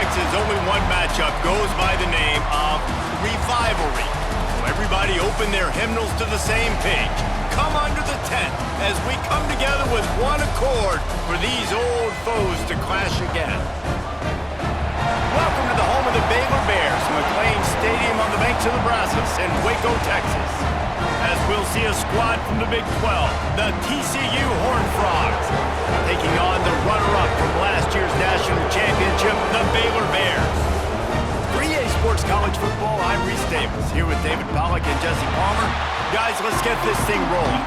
Texas, only one matchup goes by the name of Revivalry. So everybody open their hymnals to the same page. Come under the tent as we come together with one accord for these old foes to clash again. Welcome to the home of the Baylor Bears, McLean Stadium on the banks of the Brazos in Waco, Texas. As we'll see a squad from the Big 12, the TCU Horned Frogs, taking on the runner-up from last year's national championship, the Baylor Bears. 3A Sports College Football, I'm Reese Davis, here with David Pollack and Jesse Palmer. Guys, let's get this thing rolling.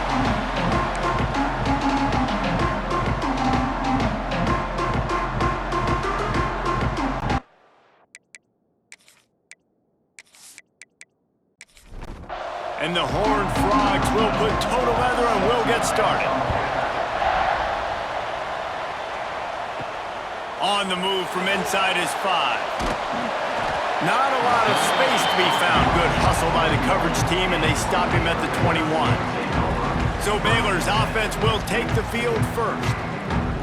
And the Horned Frogs will put total leather and we'll get started. On the move from inside is 5. Not a lot of space to be found. Good hustle by the coverage team, and they stop him at the 21. So Baylor's offense will take the field first.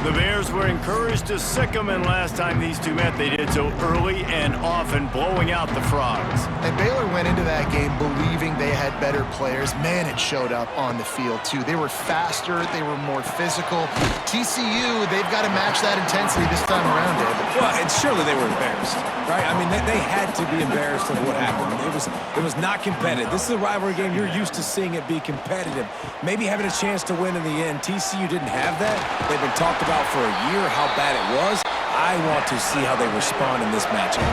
The Bears were encouraged to sick them, and last time these two met, they did so early and often, blowing out the Frogs. And Baylor went into that game believing they had better players. Man, it showed up on the field, too. They were faster. They were more physical. TCU, they've got to match that intensity this time around, David. Well, and surely they were embarrassed, right? I mean, they had to be embarrassed of what happened. It was not competitive. This is a rivalry game. You're used to seeing it be competitive. Maybe having a chance to win in the end. TCU didn't have that. They've been talked about for a year how bad it was. I want to see how they respond in this matchup.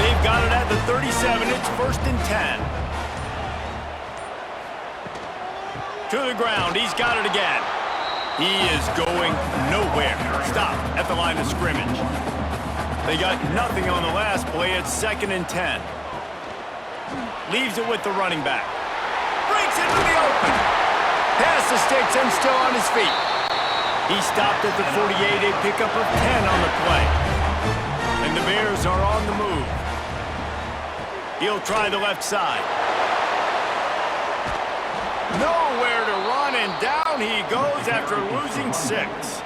They've got it at the 37. It's 1st and 10. To the ground. He's got it again. He is going nowhere. Stop at the line of scrimmage. They got nothing on the last play. It's 2nd and 10. Leaves it with the running back. Breaks into the open. Past the sticks and still on his feet. He stopped at the 48, a pickup of 10 on the play. And the Bears are on the move. He'll try the left side. Nowhere to run, and down he goes after losing 6.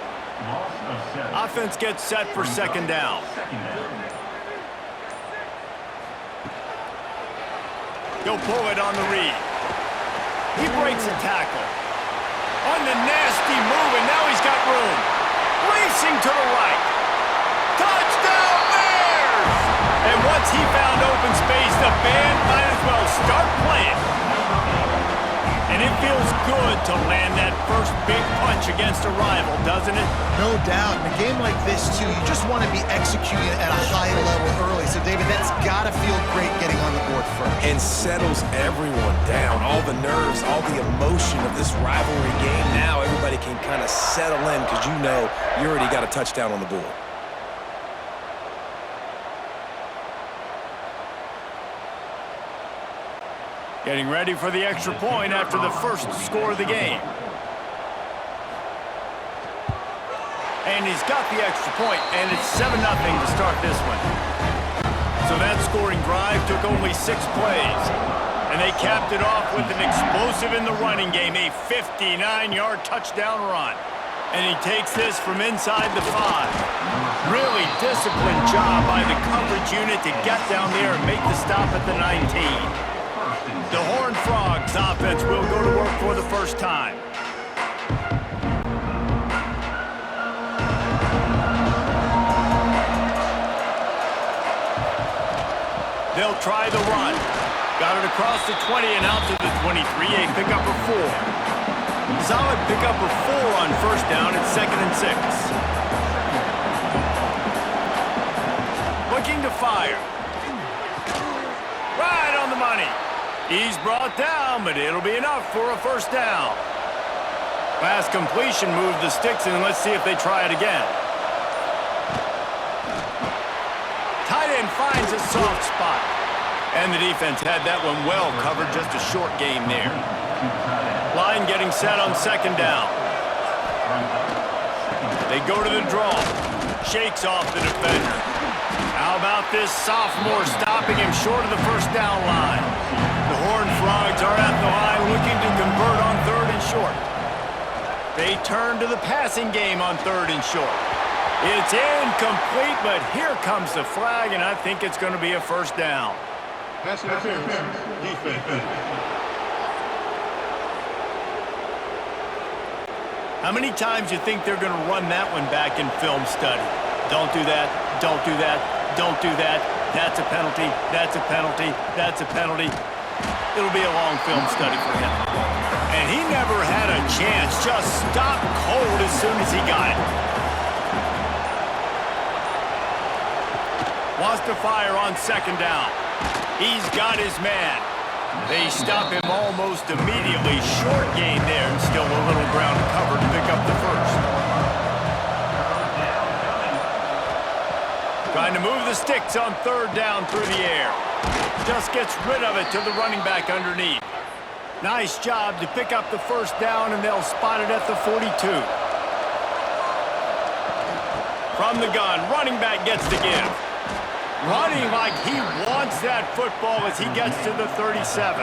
Offense gets set for 2nd down. He'll pull it on the read. He breaks a tackle. On the nasty move, and now he's got room. Racing to the right. Touchdown, Bears! And once he found open space, the band might as well start playing. And it feels good to land that first big punch against a rival, doesn't it? No doubt. In a game like this, too, you just want to be executing at a high level early. So, David, that's got to feel great getting on the board first. And settles everyone down. All the nerves, all the emotion of this rivalry game. Now everybody can kind of settle in because you know you already got a touchdown on the board. Getting ready for the extra point after the first score of the game. And he's got the extra point, and it's 7-0 to start this one. So that scoring drive took only 6 plays. And they capped it off with an explosive in the running game, a 59-yard touchdown run. And he takes this from inside the 5. Really disciplined job by the coverage unit to get down there and make the stop at the 19. The Horned Frogs offense will go to work for the first time. They'll try the run. Got it across the 20 and out to the 23, a pickup of 4. Solid pickup of 4 on 1st down. It's 2nd and 6. Looking to fire. Right on the money. He's brought down, but it'll be enough for a 1st down. Last completion moved the sticks, and let's see if they try it again. Tight end finds a soft spot. And the defense had that one well covered, just a short game there. Line getting set on 2nd down. They go to the draw. Shakes off the defender. How about this sophomore stopping him short of the 1st down line? The Horned Frogs are at the line looking to convert on 3rd and short. They turn to the passing game on 3rd and short. It's incomplete, but here comes the flag, and I think it's going to be a first down. Pass interference, defense. How many times you think they're going to run that one back in film study? Don't do that, don't do that, don't do that. That's a penalty, that's a penalty, that's a penalty. It'll be a long film study for him. And he never had a chance, just stopped cold as soon as he got it. Wants to fire on second down. He's got his man. They stop him almost immediately. Short gain there, and still a little ground to cover to pick up the first. Trying to move the sticks on third down through the air. Just gets rid of it to the running back underneath. Nice job to pick up the first down, and they'll spot it at the 42. From the gun, running back gets the give. Running like he wants that football as he gets to the 37.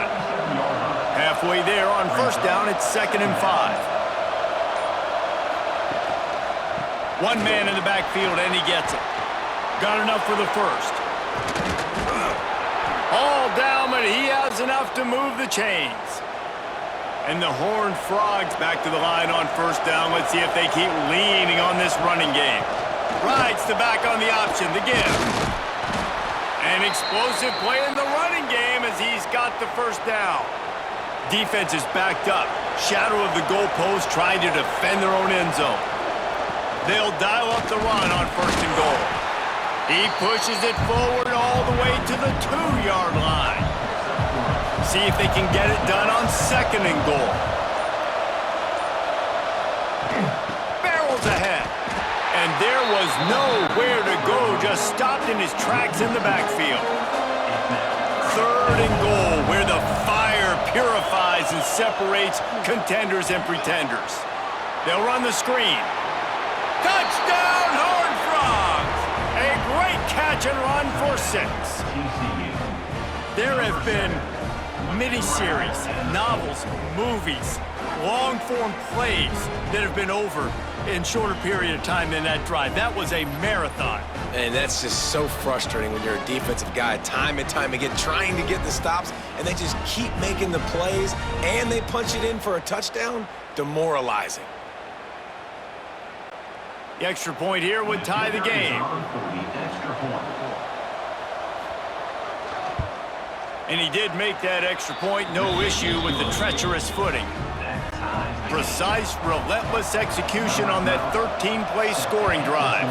Halfway there on first down, it's 2nd and 5. One man in the backfield, and he gets it. Got enough for the first. All down, but he has enough to move the chains. And the Horned Frogs back to the line on first down. Let's see if they keep leaning on this running game. Rides the back on the option, the give. An explosive play in the running game as he's got the first down. Defense is backed up. Shadow of the goalpost trying to defend their own end zone. They'll dial up the run on 1st and goal. He pushes it forward all the way to the 2-yard line. See if they can get it done on 2nd and goal. Barrels ahead. And there was nowhere to go, just stopped in his tracks in the backfield. 3rd and goal, where the fire purifies and separates contenders and pretenders. They'll run the screen. Touchdown, Horned Frogs! A great catch and run for 6. There have been miniseries, novels, movies, long-form plays that have been over in shorter period of time than that drive. That was a marathon. And that's just so frustrating when you're a defensive guy, time and time again, trying to get the stops, and they just keep making the plays, and they punch it in for a touchdown. Demoralizing. The extra point here would tie the game. And he did make that extra point, no issue with the treacherous footing. Precise, relentless execution on that 13-play scoring drive.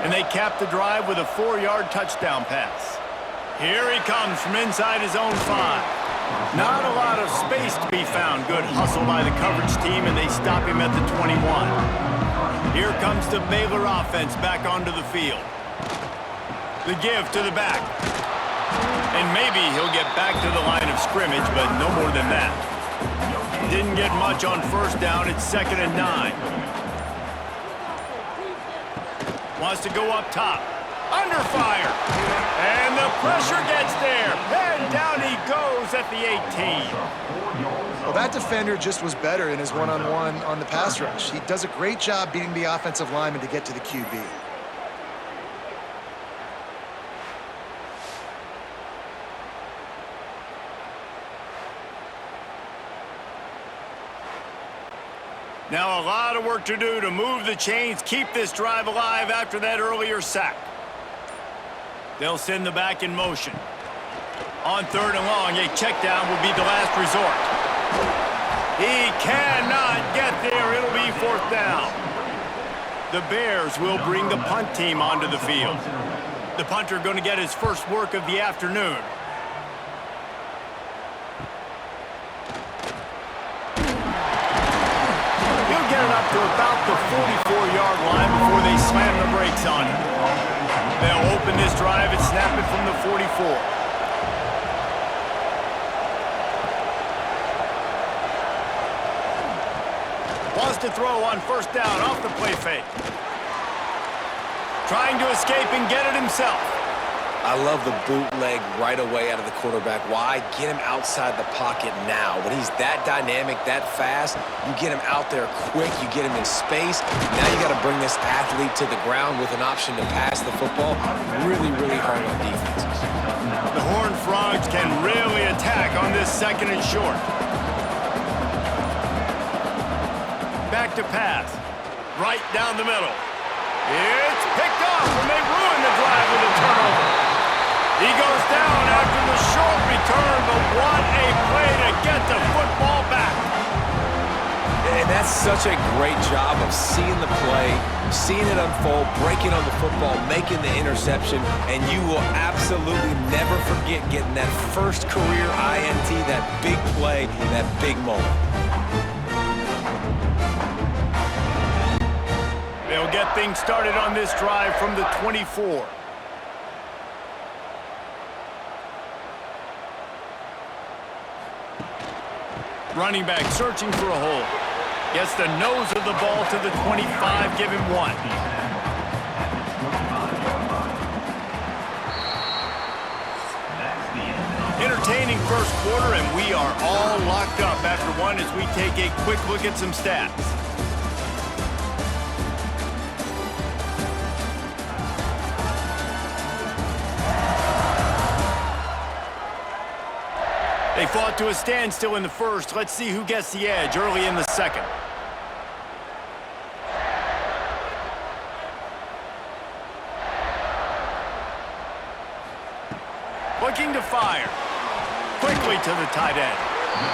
And they capped the drive with a 4-yard touchdown pass. Here he comes from inside his own 5. Not a lot of space to be found. Good hustle by the coverage team, and they stop him at the 21. Here comes the Baylor offense back onto the field. The give to the back. And maybe he'll get back to the line of scrimmage, but no more than that. Didn't get much on first down. It's 2nd and 9. Wants to go up top. Under fire. And the pressure gets there. And down he goes at the 18. Well, that defender just was better in his one-on-one on the pass rush. He does a great job beating the offensive lineman to get to the QB. Now a lot of work to do to move the chains, keep this drive alive after that earlier sack. They'll send the back in motion. On 3rd and long, a check down will be the last resort. He cannot get there. It'll be 4th down. The Bears will bring the punt team onto the field. The punter going to get his first work of the afternoon. Get it up to about the 44-yard line before they slam the brakes on it. They'll open this drive and snap it from the 44. Wants to throw on first down off the play fake. Trying to escape and get it himself. I love the bootleg right away out of the quarterback. Why? Get him outside the pocket now. When he's that dynamic, that fast, you get him out there quick, you get him in space. Now you got to bring this athlete to the ground with an option to pass the football. Really, really hard on defenses. The Horned Frogs can really attack on this 2nd and short. Back to pass. Right down the middle. It's picked off, and they ruin the drive with a turnover. He goes down after the short return, but what a play to get the football back. And that's such a great job of seeing the play, seeing it unfold, breaking on the football, making the interception, and you will absolutely never forget getting that first career INT, that big play, that big moment. They'll get things started on this drive from the 24. Running back searching for a hole. Gets the nose of the ball to the 25, give him 1. Entertaining first quarter, and we are all locked up after one as we take a quick look at some stats. They fought to a standstill in the first. Let's see who gets the edge early in the second. Looking to fire. Quickly to the tight end.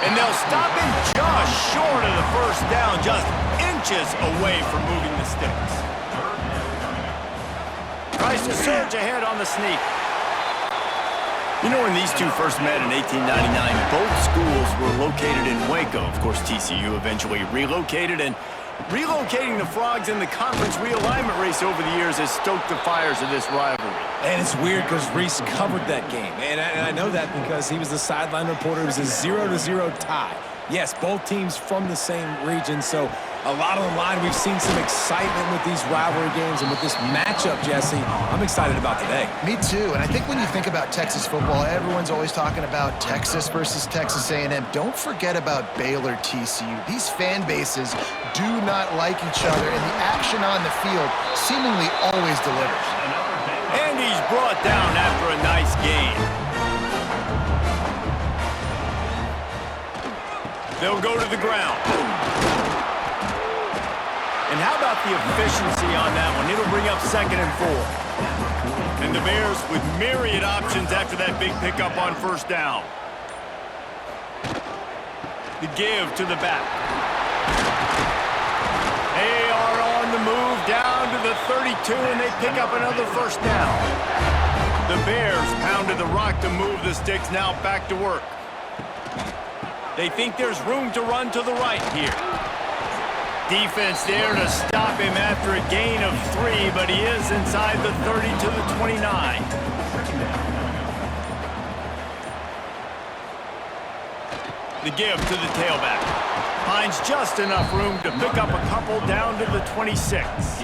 And they'll stop him just short of the first down, just inches away from moving the sticks. Tries to surge ahead on the sneak. You know, when these two first met in 1899, both schools were located in Waco. Of course, TCU eventually relocated, and relocating the Frogs in the conference realignment race over the years has stoked the fires of this rivalry. And it's weird because Reese covered that game. And I know that because he was the sideline reporter. It was a 0-0 tie. Yes, both teams from the same region, so a lot on the line. We've seen some excitement with these rivalry games, and with this matchup, Jesse, I'm excited about today. Me too, and I think when you think about Texas football, everyone's always talking about Texas versus Texas A&M. Don't forget about Baylor TCU. These fan bases do not like each other, and the action on the field seemingly always delivers. And he's brought down after a nice gain. They'll go to the ground. And how about the efficiency on that one? It'll bring up 2nd and 4. And the Bears with myriad options after that big pickup on first down. The give to the back. They are on the move down to the 32, and they pick up another first down. The Bears pounded the rock to move the sticks, now back to work. They think there's room to run to the right here. Defense there to stop him after a gain of 3, but he is inside the 30 to the 29. The give to the tailback. Finds just enough room to pick up a couple down to the 26.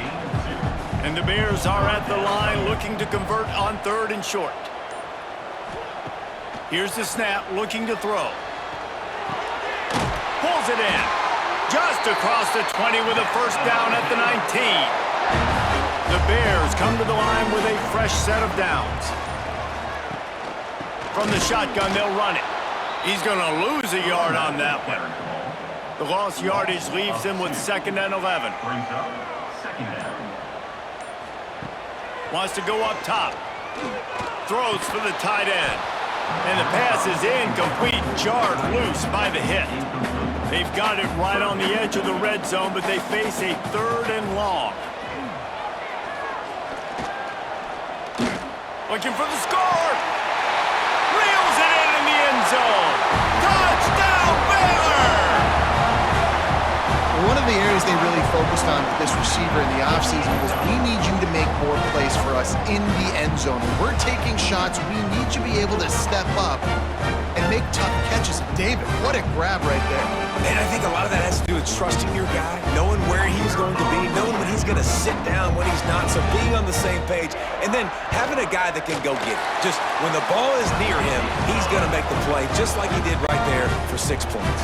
And the Bears are at the line looking to convert on 3rd and short. Here's the snap, looking to throw. Pulls it in. Just across the 20 with a first down at the 19. The Bears come to the line with a fresh set of downs. From the shotgun, they'll run it. He's going to lose a yard on that one. The lost yardage leaves him with 2nd and 11. Wants to go up top. Throws for the tight end. And the pass is incomplete, jarred loose by the hit. They've got it right on the edge of the red zone, but they face a 3rd and long. Looking for the score. Reels it in the end zone. Touchdown, Baylor! One of the areas they really focused on with this receiver in the offseason was we need you to make more plays for us in the end zone. When we're taking shots, we need you to be able to step up and make tough catches. David, what a grab right there. And I think a lot of that has to do with trusting your guy, knowing where he's going to be, knowing when he's going to sit down, when he's not, so being on the same page, and then having a guy that can go get it. Just when the ball is near him, he's going to make the play, just like he did right there for 6 points.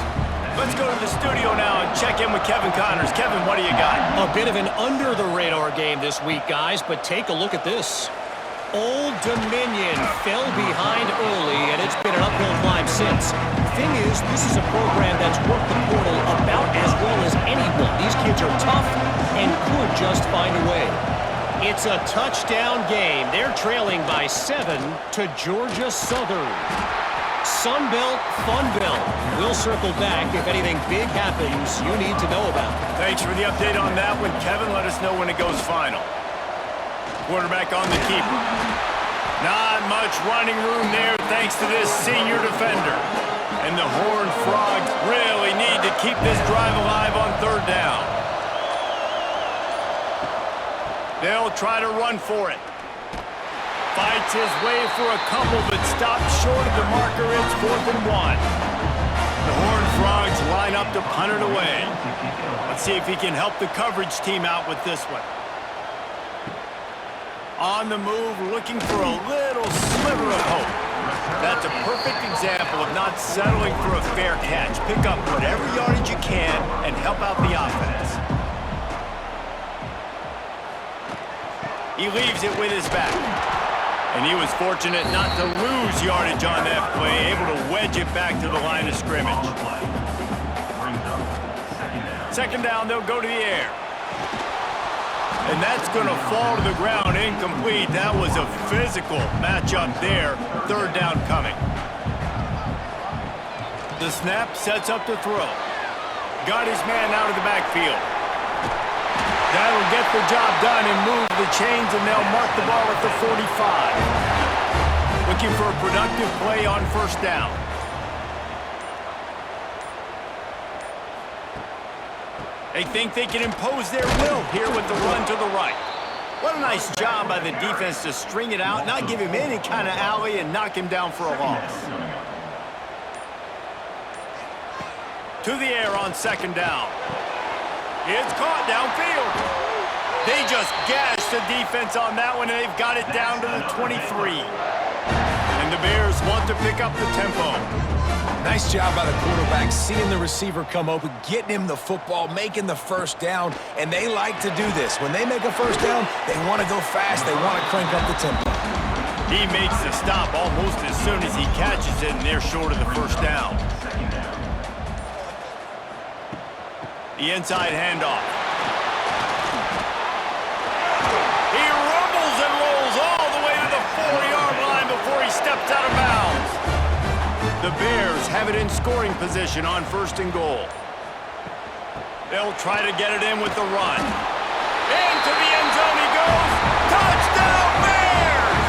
Let's go to the studio now and check in with Kevin Connors. Kevin, what do you got? A bit of an under-the-radar game this week, guys, but take a look at this. Old Dominion fell behind early, and it's been an uphill climb since. Thing is, this is a program that's worked the portal about as well as anyone. These kids are tough and could just find a way. It's a touchdown game. They're trailing by 7 to Georgia Southern. Sun Belt, Fun Belt. We'll circle back if anything big happens you need to know about. Thanks for the update on that one, Kevin. Let us know when it goes final. Quarterback on the keeper. Not much running room there thanks to this senior defender. And the Horned Frogs really need to keep this drive alive on 3rd down. They'll try to run for it. Fights his way for a couple, but stops short of the marker. It's 4th and 1. The Horned Frogs line up to punt it away. Let's see if he can help the coverage team out with this one. On the move, looking for a little sliver of hope. That's a perfect example of not settling for a fair catch. Pick up whatever yardage you can and help out the offense. He leaves it with his back. And he was fortunate not to lose yardage on that play, able to wedge it back to the line of scrimmage. 2nd down, they'll go to the air. And that's going to fall to the ground, incomplete. That was a physical matchup there. 3rd down coming. The snap sets up the throw. Got his man out of the backfield. That'll get the job done and move the chains, and they'll mark the ball at the 45. Looking for a productive play on 1st down. They think they can impose their will here with the run to the right. What a nice job by the defense to string it out, not give him any kind of alley, and knock him down for a loss. To the air on 2nd down. It's caught downfield. They just gashed the defense on that one, and they've got it down to the 23. And the Bears want to pick up the tempo. Nice job by the quarterback, seeing the receiver come open, getting him the football, making the 1st down, and they like to do this. When they make a 1st down, they want to go fast, they want to crank up the tempo. He makes the stop almost as soon as he catches it, and they're short of the 1st down. The inside handoff. He rumbles and rolls all the way to the 4-yard line before he steps out of bounds. The Bears have it in scoring position on 1st and goal. They'll try to get it in with the run. Into the end zone he goes. Touchdown, Bears!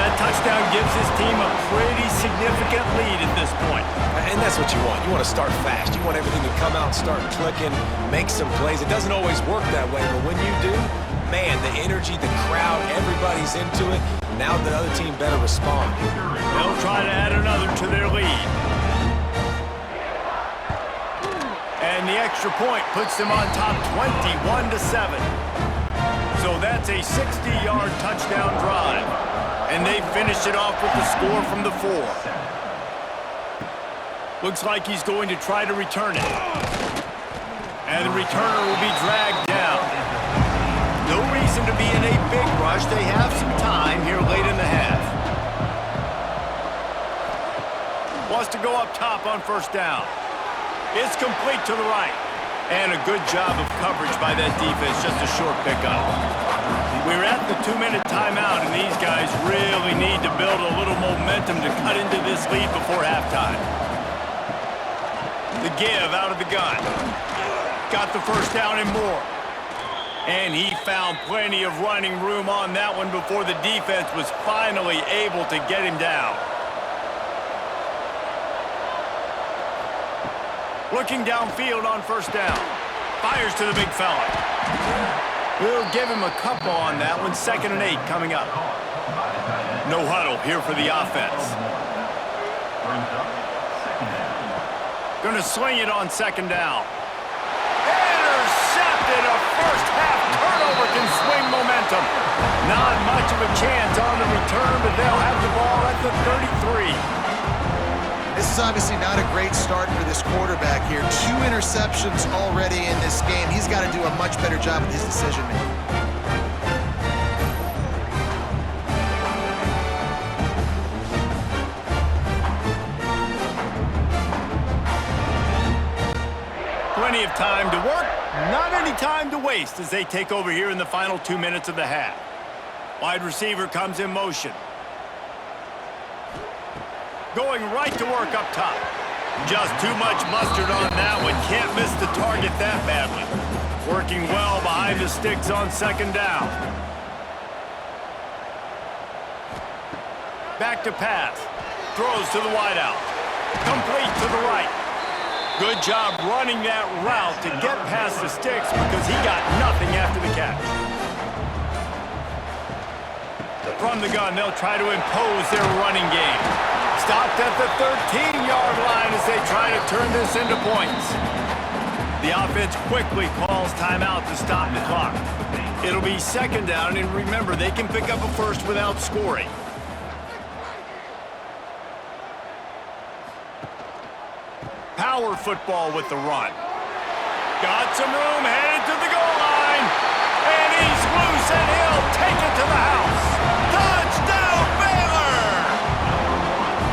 That touchdown gives his team a pretty significant lead at this point. And that's what you want. You want to start fast. You want everything to come out, start clicking, make some plays. It doesn't always work that way, but when you do, man, the energy, the crowd, everybody's into it. Now the other team better respond. They'll try to add another to their lead. And the extra point puts them on top 21-7. So that's a 60-yard touchdown drive. And they finish it off with the score from the 4. Looks like he's going to try to return it. And the returner will be dragged down. No reason to be in a big rush. They have some time here late in the half. Wants to go up top on 1st down. It's complete to the right. And a good job of coverage by that defense. Just a short pickup. We're at the 2-minute timeout, and these guys really need to build a little momentum to cut into this lead before halftime. The give out of the gun. Got the 1st down and more. And he found plenty of running room on that one before the defense was finally able to get him down. Looking downfield on 1st down. Fires to the big fella. We'll give him a couple on that one. 2nd and 8 coming up. No huddle here for the offense. Going to swing it on second down. Intercepted. A first-half turnover can swing momentum. Not much of a chance on the return, but they'll have the ball at the 33. This is obviously not a great start for this quarterback here. 2 interceptions already in this game. He's got to do a much better job with his decision-making. Plenty of time to work, not any time to waste as they take over here in the final 2 minutes of the half. Wide receiver comes in motion. Going right to work up top. Just too much mustard on that one. Can't miss the target that badly. Working well behind the sticks on second down. Back to pass. Throws to the wideout. Complete to the right. Good job running that route to get past the sticks because he got nothing after the catch. From the gun, they'll try to impose their running game. Stopped at the 13-yard line as they try to turn this into points. The offense quickly calls timeout to stop the clock. It'll be second down, and remember, they can pick up a first without scoring. Power football with the run. Got some room, headed to the goal line. And he's loose, and he'll take it to the house. Touchdown, Baylor!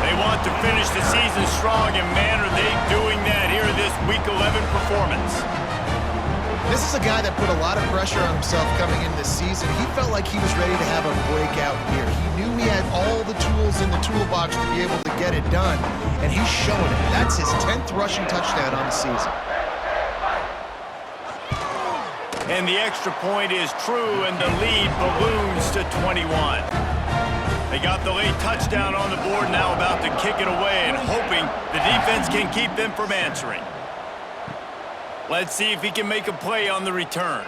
They want to finish the season strong, and man, are they doing that here in this Week 11 performance. This is a guy that put a lot of pressure on himself coming into this season. He felt like he was ready to have a breakout year. He knew he had all the tools in the toolbox to be able to get it done, and he's showing it. That's his 10th rushing touchdown on the season. And the extra point is true, and the lead balloons to 21. They got the late touchdown on the board, now about to kick it away and hoping the defense can keep them from answering. Let's see if he can make a play on the return.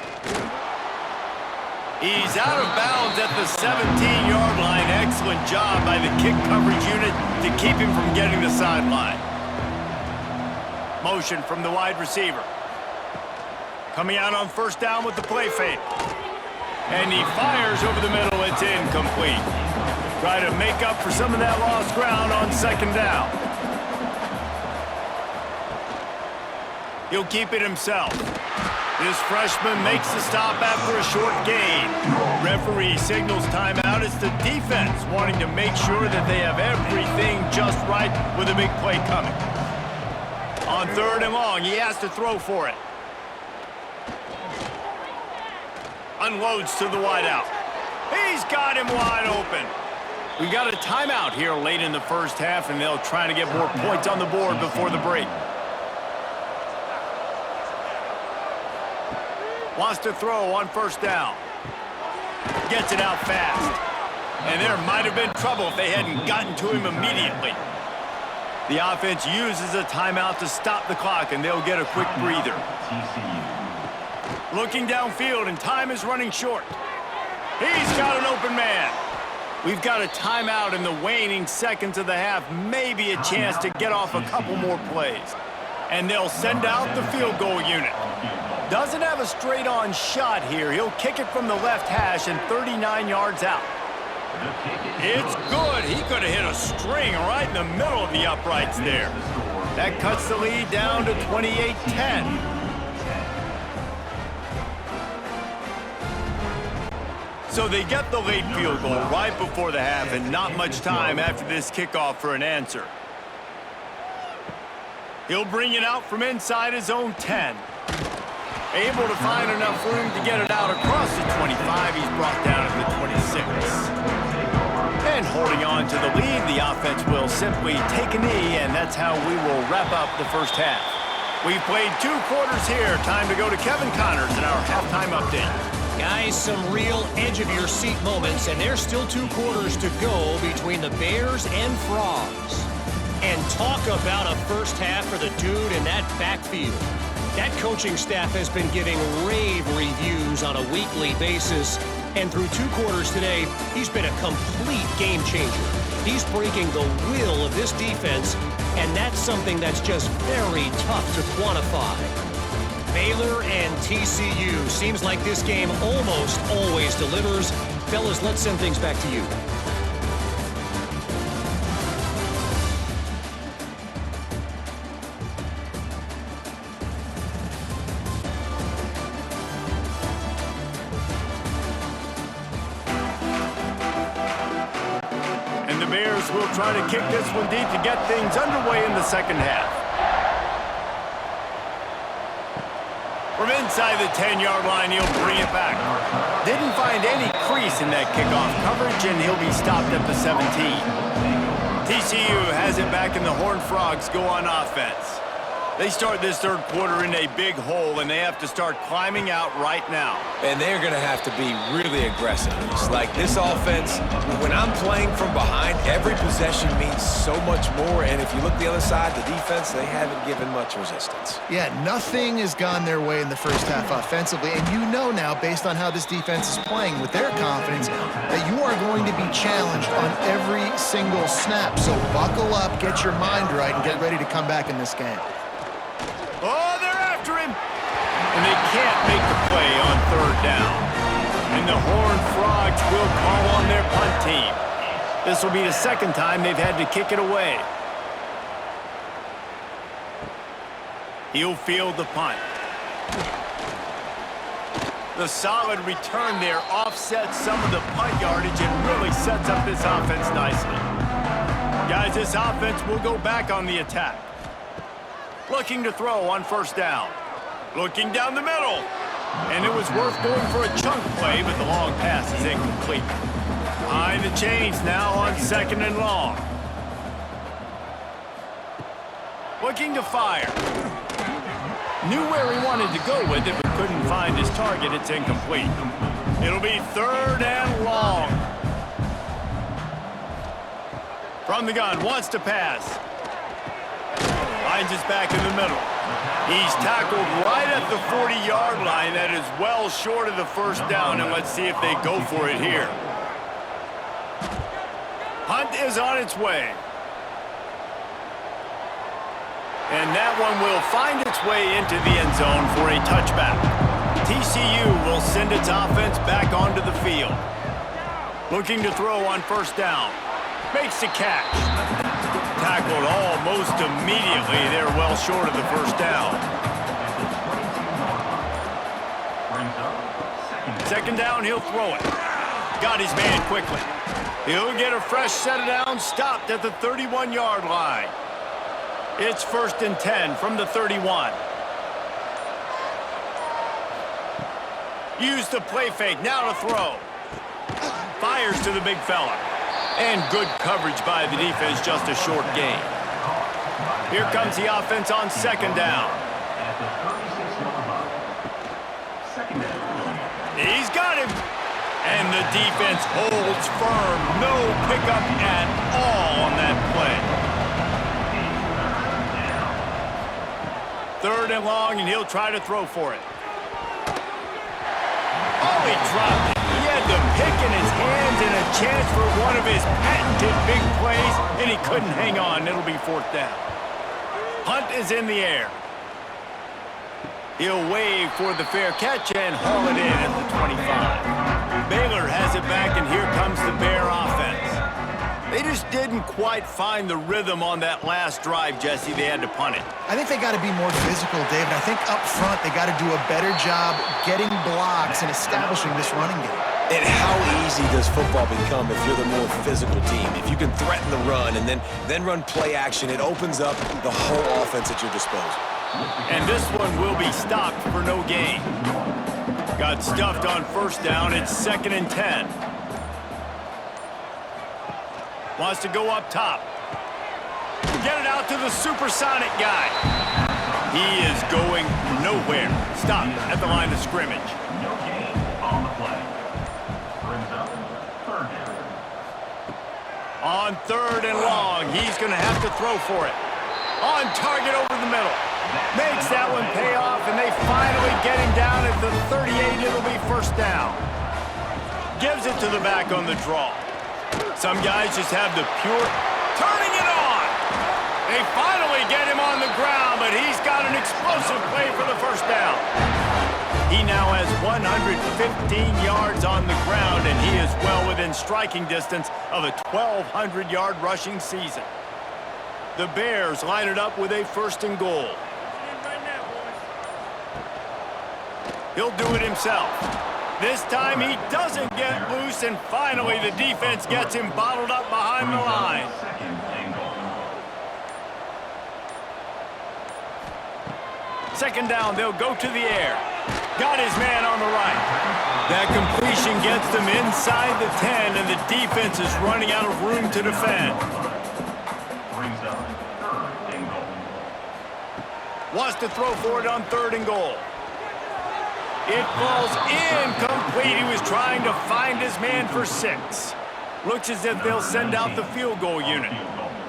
He's out of bounds at the 17-yard line. Excellent job by the kick coverage unit to keep him from getting the sideline. Motion from the wide receiver. Coming out on first down with the play fake. And he fires over the middle. It's incomplete. Try to make up for some of that lost ground on second down. He'll keep it himself. This freshman makes the stop after a short gain. Referee signals timeout. It's the defense wanting to make sure that they have everything just right with a big play coming. On third and long, he has to throw for it. Unloads to the wideout. He's got him wide open. We got a timeout here late in the first half, and they'll try to get more points on the board before the break. Wants to throw on first down. Gets it out fast. And there might have been trouble if they hadn't gotten to him immediately. The offense uses a timeout to stop the clock, and they'll get a quick breather. Looking downfield, and time is running short. He's got an open man. We've got a timeout in the waning seconds of the half. Maybe a chance to get off a couple more plays. And they'll send out the field goal unit. Doesn't have a straight-on shot here. He'll kick it from the left hash and 39 yards out. It's good. He could have hit a string right in the middle of the uprights there. That cuts the lead down to 28-10. So they get the late field goal right before the half, and not much time after this kickoff for an answer. He'll bring it out from inside his own 10. Able to find enough room to get it out across the 25. He's brought down at the 26. And holding on to the lead, the offense will simply take a knee, and that's how we will wrap up the first half. We've played 2 quarters here. Time to go to Kevin Connors in our halftime update. Guys, some real edge-of-your-seat moments, and there's still 2 quarters to go between the Bears and Frogs. And talk about a first half for the dude in that backfield. That coaching staff has been giving rave reviews on a weekly basis. And through 2 quarters today, he's been a complete game changer. He's breaking the will of this defense, and that's something that's just very tough to quantify. Baylor and TCU. Seems like this game almost always delivers. Fellas, let's send things back to you. And the Bears will try to kick this one deep to get things underway in the second half. From inside the 10-yard line, he'll bring it back. Didn't find any crease in that kickoff coverage, and he'll be stopped at the 17. TCU has it back, and the Horned Frogs go on offense. They start this third quarter in a big hole, and they have to start climbing out right now. And they're going to have to be really aggressive. It's like this offense, when I'm playing from behind, every possession means so much more. And if you look the other side, the defense, they haven't given much resistance. Yeah, nothing has gone their way in the first half offensively. And you know now, based on how this defense is playing with their confidence, that you are going to be challenged on every single snap. So buckle up, get your mind right, and get ready to come back in this game. Oh, they're after him. And they can't make the play on third down. And the Horned Frogs will call on their punt team. This will be the second time they've had to kick it away. He'll field the punt. The solid return there offsets some of the punt yardage and really sets up this offense nicely. Guys, this offense will go back on the attack. Looking to throw on first down. Looking down the middle. And it was worth going for a chunk play, but the long pass is incomplete. Behind the chains now on second and long. Looking to fire. Knew where he wanted to go with it, but couldn't find his target. It's incomplete. It'll be third and long. From the gun, wants to pass. Finds his back in the middle. He's tackled right at the 40-yard line. That is well short of the first down, and let's see if they go for it here. Punt is on its way. And that one will find its way into the end zone for a touchback. TCU will send its offense back onto the field. Looking to throw on first down. Makes the catch. Tackled almost immediately. They're well short of the first down. Second down, he'll throw it. Got his man quickly. He'll get a fresh set of downs, stopped at the 31-yard line. It's first and 10 from the 31. Use the play fake, now to throw. Fires to the big fella. And good coverage by the defense, just a short gain. Here comes the offense on second down. He's got him. And the defense holds firm. No pickup at all on that play. Third and long, and he'll try to throw for it. Oh, he dropped it. He had the pick in his hands and a chance for one of his patented big plays, and he couldn't hang on. It'll be fourth down. Punt is in the air. He'll wave for the fair catch and haul it in at the 25. Baylor has it back, and here comes the Bear offense. They just didn't quite find the rhythm on that last drive, Jesse. They had to punt it. I think they got to be more physical, David. I think up front they got to do a better job getting blocks and establishing this running game. And how easy does football become if you're the more physical team? If you can threaten the run and then run play action, it opens up the whole offense at your disposal. And this one will be stopped for no gain. Got stuffed on first down. It's second and 10. Wants to go up top. Get it out to the supersonic guy. He is going nowhere. Stopped at the line of scrimmage. No gain on the play. Brings up third down. On third and long, he's going to have to throw for it. On target over the middle. Makes that one pay off, and they finally get him down at the 38. It'll be first down. Gives it to the back on the draw. Some guys just have the pure turning it on. They finally get him on the ground, but he's got an explosive play for the first down. He now has 115 yards on the ground, and he is well within striking distance of a 1,200-yard rushing season. The Bears line it up with a 1st and goal. He'll do it himself. This time he doesn't get loose, and finally the defense gets him bottled up behind the line. Second down, they'll go to the air. Got his man on the right. That completion gets them inside the 10, and the defense is running out of room to defend. Wants to throw for it on 3rd and goal. It falls incomplete. He was trying to find his man for 6. Looks as if they'll send out the field goal unit.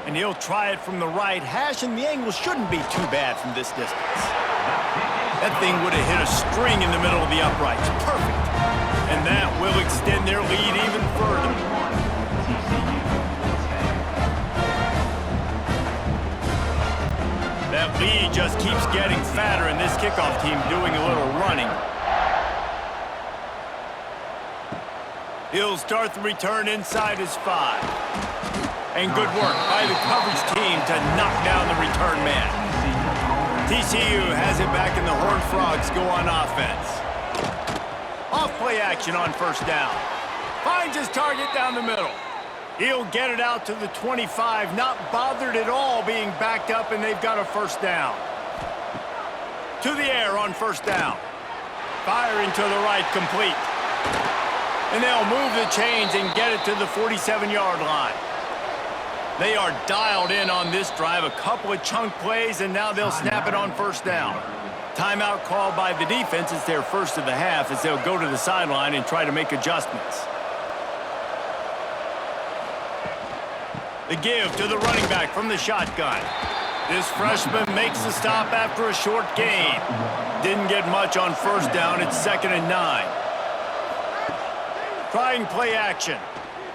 And he'll try it from the right hash, and the angle shouldn't be too bad from this distance. That thing would have hit a string in the middle of the uprights. Perfect. And that will extend their lead even further. That lead just keeps getting fatter, and this kickoff team doing a little running. He'll start the return inside his 5. And good work by the coverage team to knock down the return man. TCU has it back, and the Horned Frogs go on offense. Off-play action on 1st down. Finds his target down the middle. He'll get it out to the 25, not bothered at all being backed up, and they've got a 1st down. To the air on 1st down. Firing to the right, complete. And they'll move the chains and get it to the 47-yard line. They are dialed in on this drive, a couple of chunk plays, and now they'll snap it on 1st down. Timeout called by the defense. It's their 1st of the half as they'll go to the sideline and try to make adjustments. The give to the running back from the shotgun. This freshman makes the stop after a short gain. Didn't get much on 1st down. It's 2nd and 9. Trying play action.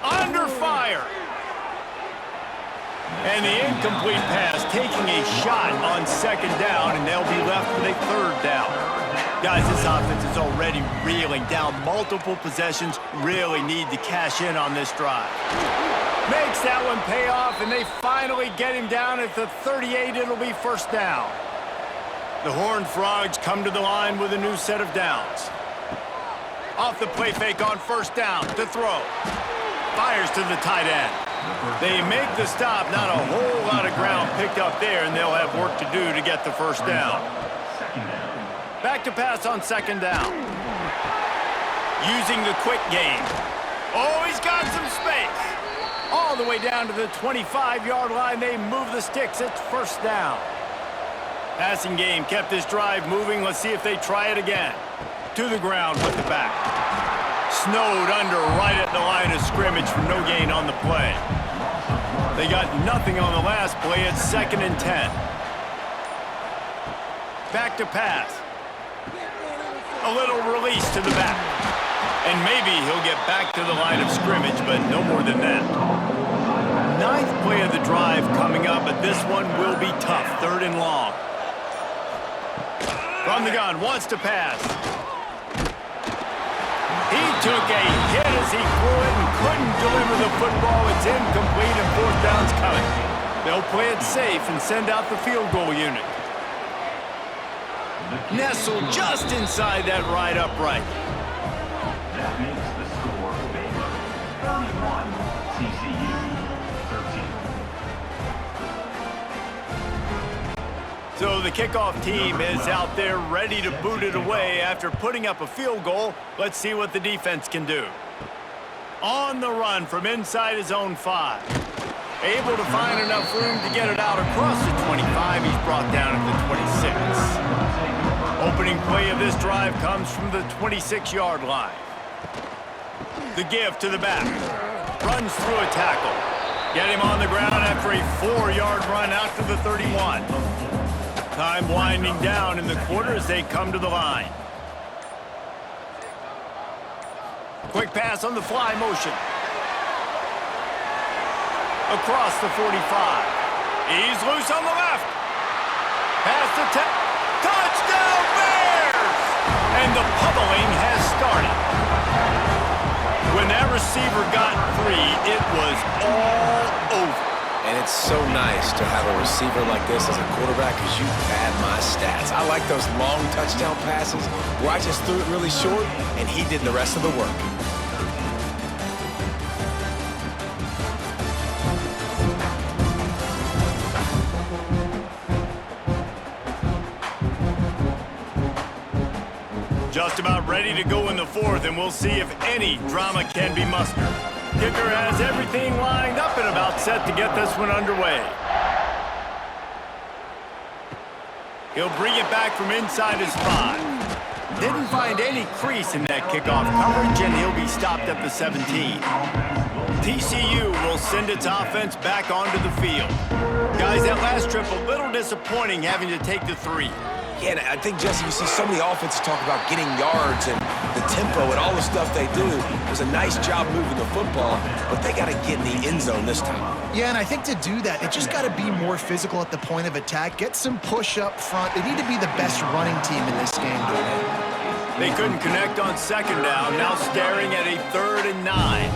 Under fire. And the incomplete pass taking a shot on 2nd down, and they'll be left with a 3rd down. Guys, this offense is already reeling down multiple possessions. Really need to cash in on this drive. Makes that one pay off, and they finally get him down at the 38. It'll be 1st down. The Horned Frogs come to the line with a new set of downs. Off the play fake on 1st down to throw. Fires to the tight end. They make the stop. Not a whole lot of ground picked up there, and they'll have work to do to get the 1st down. Back to pass on 2nd down. Using the quick game. Oh, he's got some space. All the way down to the 25-yard line. They move the sticks. It's 1st down. Passing game kept this drive moving. Let's see if they try it again. To the ground with the back. Snowed under right at the line of scrimmage for no gain on the play. They got nothing on the last play. It's 2nd and 10. Back to pass. A little release to the back. And maybe he'll get back to the line of scrimmage, but no more than that. 9th play of the drive coming up, but this one will be tough. 3rd and long. From the gun, wants to pass. He took a hit as he threw it and couldn't deliver the football. It's incomplete, and 4th down's coming. They'll play it safe and send out the field goal unit. Nestled just inside that right upright. That makes the score Baylor 31, TCU 13. So the kickoff team is out there ready to boot it away after putting up a field goal. Let's see what the defense can do. On the run from inside his own 5. Able to find enough room to get it out across the 25. He's brought down at the 26. Opening play of this drive comes from the 26-yard line. The give to the back. Runs through a tackle. Get him on the ground after a 4-yard run out to the 31. Time winding down in the quarter as they come to the line. Quick pass on the fly motion. Across the 45. He's loose on the left. Pass to touchdown Bears! And the pummeling has started. When that receiver got free, it was all over. And it's so nice to have a receiver like this as a quarterback because you pad my stats. I like those long touchdown passes where I just threw it really short and he did the rest of the work. Just about ready to go in the fourth, and we'll see if any drama can be mustered. Kicker has everything lined up and about set to get this one underway. He'll bring it back from inside his 5. Didn't find any crease in that kickoff coverage, and he'll be stopped at the 17. TCU will send its offense back onto the field. Guys, that last trip a little disappointing having to take the 3. Yeah, and I think, Jesse, you see so many offenses talk about getting yards and the tempo and all the stuff they do. It was a nice job moving the football, but they got to get in the end zone this time. Yeah, and I think to do that, they just got to be more physical at the point of attack. Get some push up front. They need to be the best running team in this game to win. They couldn't connect on second down, now staring at a 3rd and 9.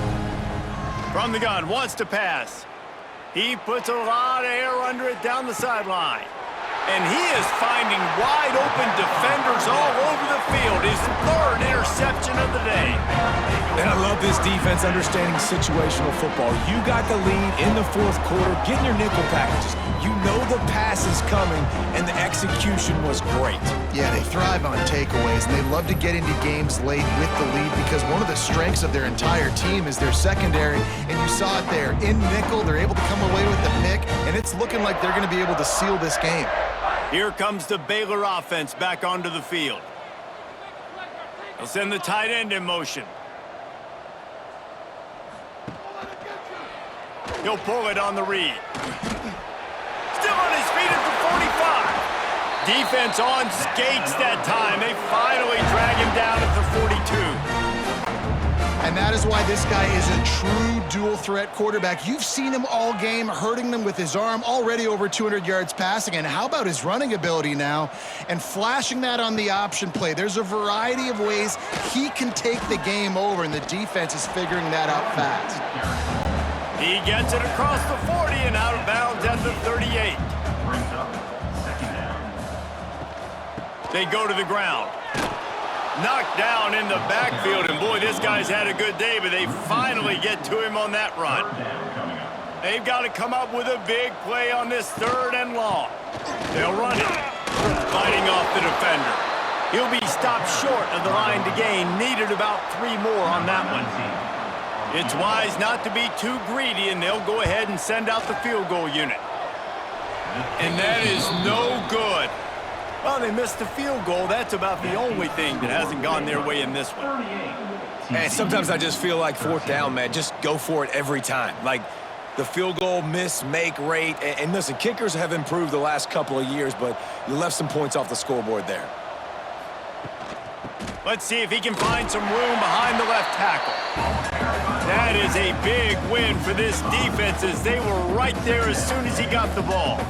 From the gun, wants to pass. He puts a lot of air under it down the sideline. And he is finding wide-open defenders all over the field. His 3rd interception of the day. And I love this defense understanding situational football. You got the lead in the 4th quarter, getting your nickel packages. You know the pass is coming, and the execution was great. Yeah, they thrive on takeaways, and they love to get into games late with the lead because one of the strengths of their entire team is their secondary, and you saw it there. In nickel, they're able to come away with the pick, and it's looking like they're going to be able to seal this game. Here comes the Baylor offense back onto the field. They'll send the tight end in motion. He'll pull it on the read. Still on his feet at the 45. Defense on skates that time. They finally drag him down at the 42. And that is why this guy is a true dual-threat quarterback. You've seen him all game, hurting them with his arm, already over 200 yards passing. And how about his running ability now? And flashing that on the option play. There's a variety of ways he can take the game over, and the defense is figuring that out fast. He gets it across the 40 and out of bounds at the 38. Brings up 2nd down. They go to the ground. Knocked down in the backfield, and boy, this guy's had a good day, but they finally get to him on that run. 3rd down coming up. They've got to come up with a big play on this 3rd and long. They'll run it, fighting off the defender. He'll be stopped short of the line to gain, needed about 3 more on that one. It's wise not to be too greedy, and they'll go ahead and send out the field goal unit. And that is no good. Well, they missed the field goal. That's about the only thing that hasn't gone their way in this one. 38. And sometimes I just feel like 4th down, man, just go for it every time. Like the field goal miss-make rate. And listen, kickers have improved the last couple of years, but you left some points off the scoreboard there. Let's see if he can find some room behind the left tackle. That is a big win for this defense as they were right there as soon as he got the ball.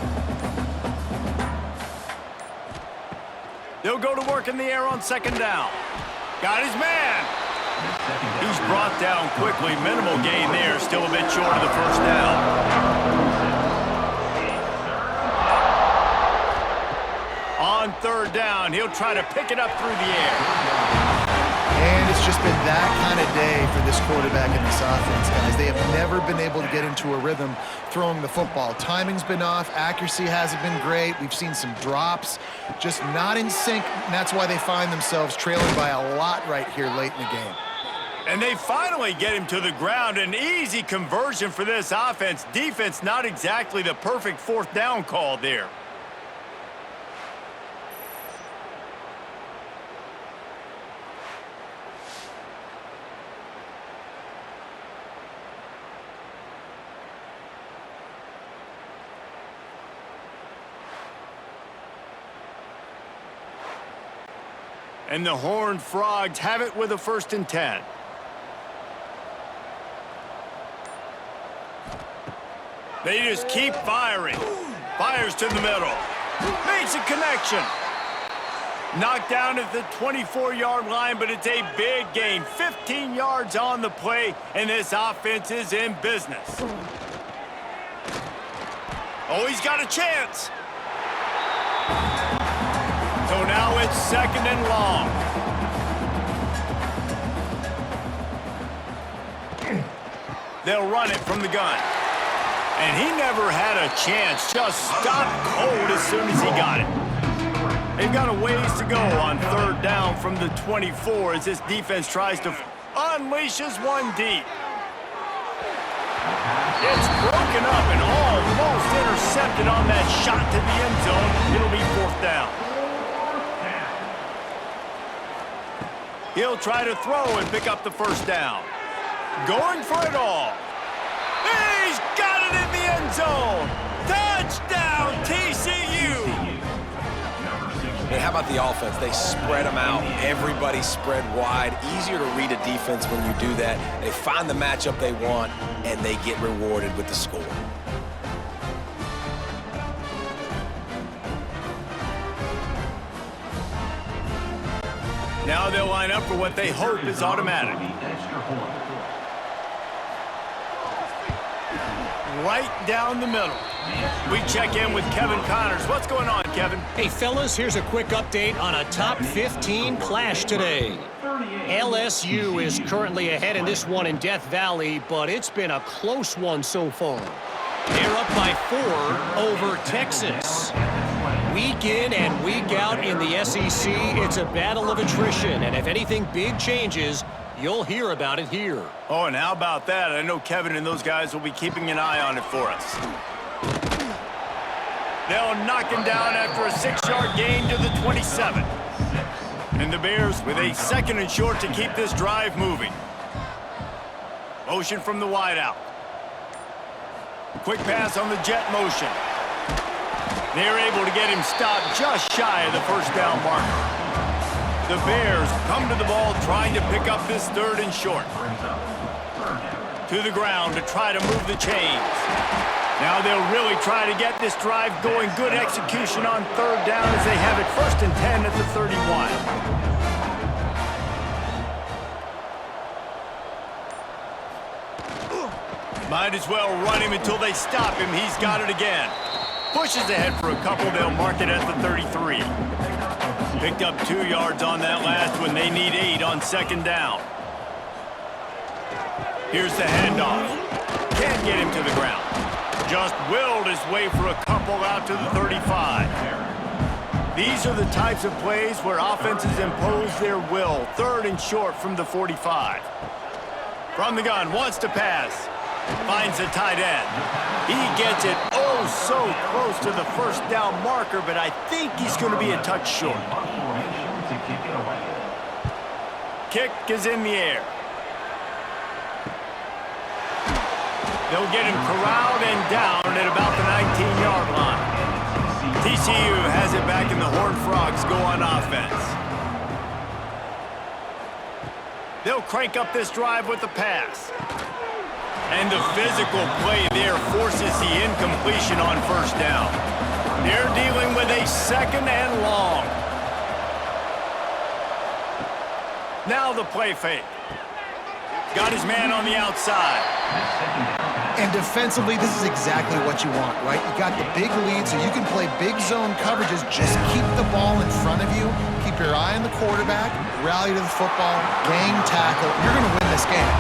They'll go to work in the air on 2nd down. Got his man. He's brought down quickly. Minimal gain there. Still a bit short of the 1st down. On 3rd down, he'll try to pick it up through the air. And it's just been that kind of day for this quarterback and this offense, guys. They have never been able to get into a rhythm throwing the football. Timing's been off. Accuracy hasn't been great. We've seen some drops, just not in sync. And that's why they find themselves trailing by a lot right here late in the game. And they finally get him to the ground. An easy conversion for this offense. Defense, not exactly the perfect 4th down call there. And the Horned Frogs have it with a 1st and 10. They just keep firing. Fires to the middle. Makes a connection. Knocked down at the 24-yard line, but it's a big gain. 15 yards on the play, and this offense is in business. Oh, he's got a chance. So now it's 2nd and long. They'll run it from the gun. And he never had a chance. Just stopped cold as soon as he got it. They've got a ways to go on 3rd down from the 24 as this defense tries to unleashes one deep. It's broken up and almost intercepted on that shot to the end zone. It'll be 4th down. He'll try to throw and pick up the 1st down. Going for it all. He's got it in the end zone. Touchdown, TCU. And how about the offense? They spread them out. Everybody spread wide. Easier to read a defense when you do that. They find the matchup they want, and they get rewarded with the score. Now they'll line up for what they hope is automatic. Right down the middle. We check in with Kevin Connors. What's going on, Kevin? Hey, fellas, here's a quick update on a top 15 clash today. LSU is currently ahead in this one in Death Valley, but it's been a close one so far. They're up by 4 over Texas. Week in and week out in the SEC, it's a battle of attrition, and if anything big changes, you'll hear about it here. Oh, and how about that? I know Kevin and those guys will be keeping an eye on it for us. They'll knock him down after a 6-yard gain to the 27. And the Bears with a 2nd and short to keep this drive moving. Motion from the wideout. Quick pass on the jet motion. They're able to get him stopped just shy of the 1st down marker. The Bears come to the ball trying to pick up this 3rd and short. To the ground to try to move the chains. Now they'll really try to get this drive going. Good execution on 3rd down as they have it 1st and 10 at the 31. Might as well run him until they stop him. He's got it again. Pushes ahead for a couple. They'll mark it at the 33. Picked up 2 yards on that last one. They need 8 on 2nd down. Here's the handoff. Can't get him to the ground. Just willed his way for a couple out to the 35. These are the types of plays where offenses impose their will. 3rd and short from the 45. From the gun, wants to pass. Finds the tight end. He gets it oh so close to the 1st down marker, but I think he's going to be a touch short. Kick is in the air. They'll get him corralled and down at about the 19-yard line. TCU has it back and the Horned Frogs go on offense. They'll crank up this drive with the pass. And the physical play there forces the incompletion on 1st down. They're dealing with a 2nd and long. Now the play fake. Got his man on the outside. And defensively, this is exactly what you want, right? You got the big lead, so you can play big zone coverages. Just keep the ball in front of you. Keep your eye on the quarterback. Rally to the football. Gang tackle. You're going to win this game.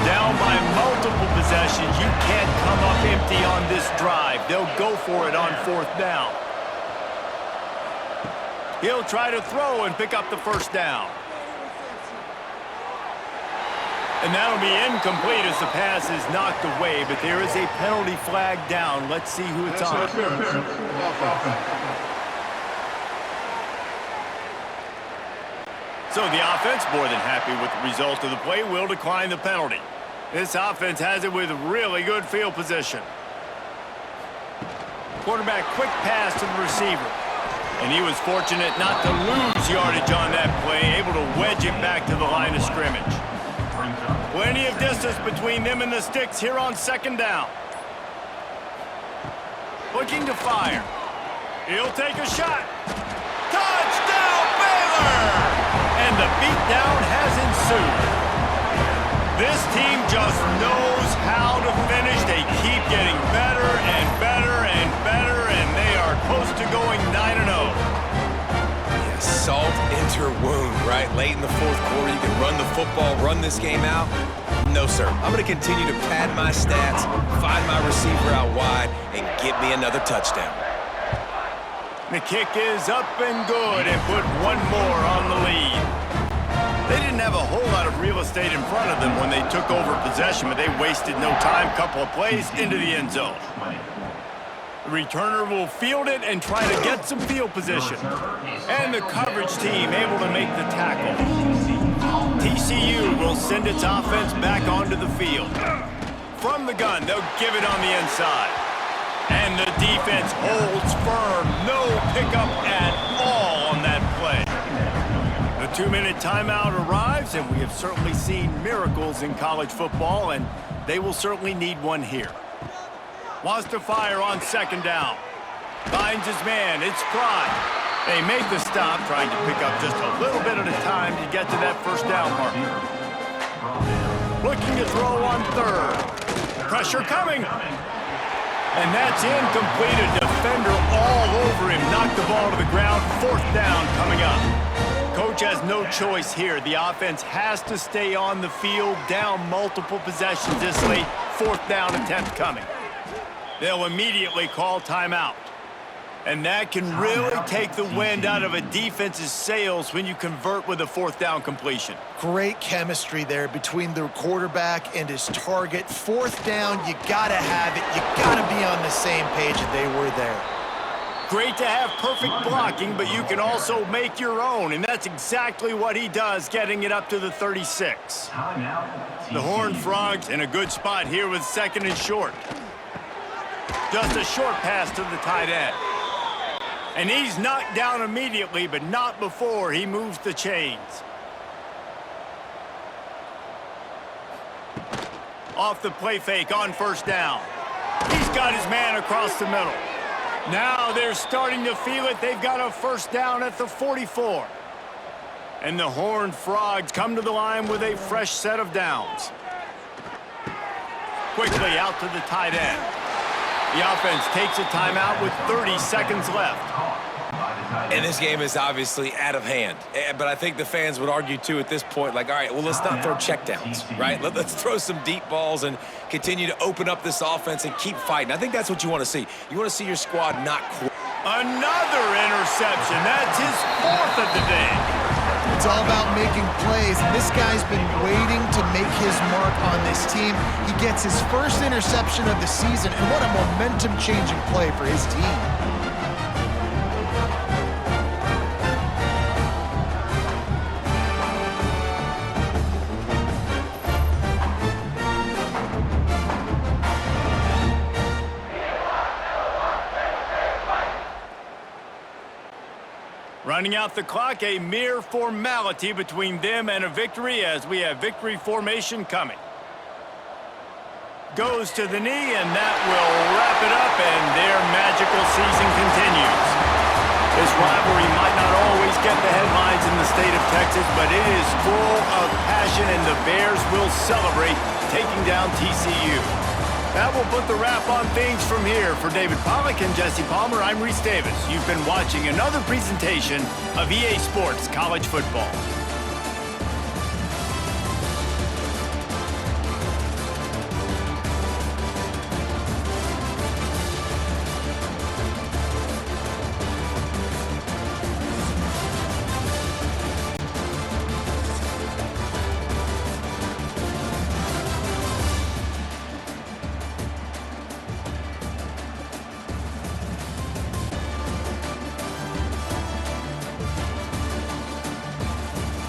Down by multiple possessions. You can't come up empty on this drive. They'll go for it on 4th down. He'll try to throw and pick up the 1st down. And that'll be incomplete as the pass is knocked away, but there is a penalty flag down. Let's see who it's on. So the offense, more than happy with the result of the play, will decline the penalty. This offense has it with really good field position. Quarterback quick pass to the receiver. And he was fortunate not to lose yardage on that play, able to wedge it back to the line of scrimmage. Plenty of distance between them and the sticks here on 2nd down. Looking to fire. He'll take a shot. Touchdown, Baylor! And the beatdown has ensued. This team just knows how to finish. They keep getting better and better and better, and they are close to going 9-0. Yeah, salt into her wound, right? Late in the fourth quarter, you can run the football, run this game out. No, sir. I'm going to continue to pad my stats, find my receiver out wide, and get me another touchdown. The kick is up and good, and put one more on the lead. They didn't have a whole lot of real estate in front of them when they took over possession, but they wasted no time. Couple of plays into the end zone. The returner will field it and try to get some field position. And the coverage team able to make the tackle. TCU will send its offense back onto the field. From the gun, they'll give it on the inside. And the defense holds firm. No pickup at all on that play. The 2-minute timeout arrives, and we have certainly seen miracles in college football, and they will certainly need one here. Wants to fire on second down. Finds his man. It's Pride. They make the stop, trying to pick up just a little bit at a time to get to that first down marker. Looking to throw on third. Pressure coming. And that's incomplete. A defender all over him. Knocked the ball to the ground. Fourth down coming up. Coach has no choice here. The offense has to stay on the field, down multiple possessions this late. Fourth down attempt coming. They'll immediately call timeout. And that can really take the wind out of a defense's sails when you convert with a fourth down completion. Great chemistry there between the quarterback and his target. Fourth down, you gotta have it. You gotta be on the same page, and they were there. Great to have perfect blocking, but you can also make your own, and that's exactly what he does, getting it up to the 36. The Horned Frogs in a good spot here with second and short. Just a short pass to the tight end. And he's knocked down immediately, but not before he moves the chains. Off the play fake on first down. He's got his man across the middle. Now they're starting to feel it. They've got a first down at the 44. And the Horned Frogs come to the line with a fresh set of downs. Quickly out to the tight end. The offense takes a timeout with 30 seconds left. And this game is obviously out of hand. But I think the fans would argue, too, at this point, like, all right, well, let's not throw checkdowns, right? Let's throw some deep balls and continue to open up this offense and keep fighting. I think that's what you want to see. You want to see your squad not quit. Another interception. That's his fourth of the day. It's all about making plays, and this guy's been waiting to make his mark on this team. He gets his first interception of the season, and what a momentum-changing play for his team. Running out the clock, a mere formality between them and a victory as we have victory formation coming. Goes to the knee, and that will wrap it up, and their magical season continues. This rivalry might not always get the headlines in the state of Texas, but it is full of passion, and the Bears will celebrate taking down TCU. That will put the wrap on things from here. For David Pollack and Jesse Palmer, I'm Reese Davis. You've been watching another presentation of EA Sports College Football.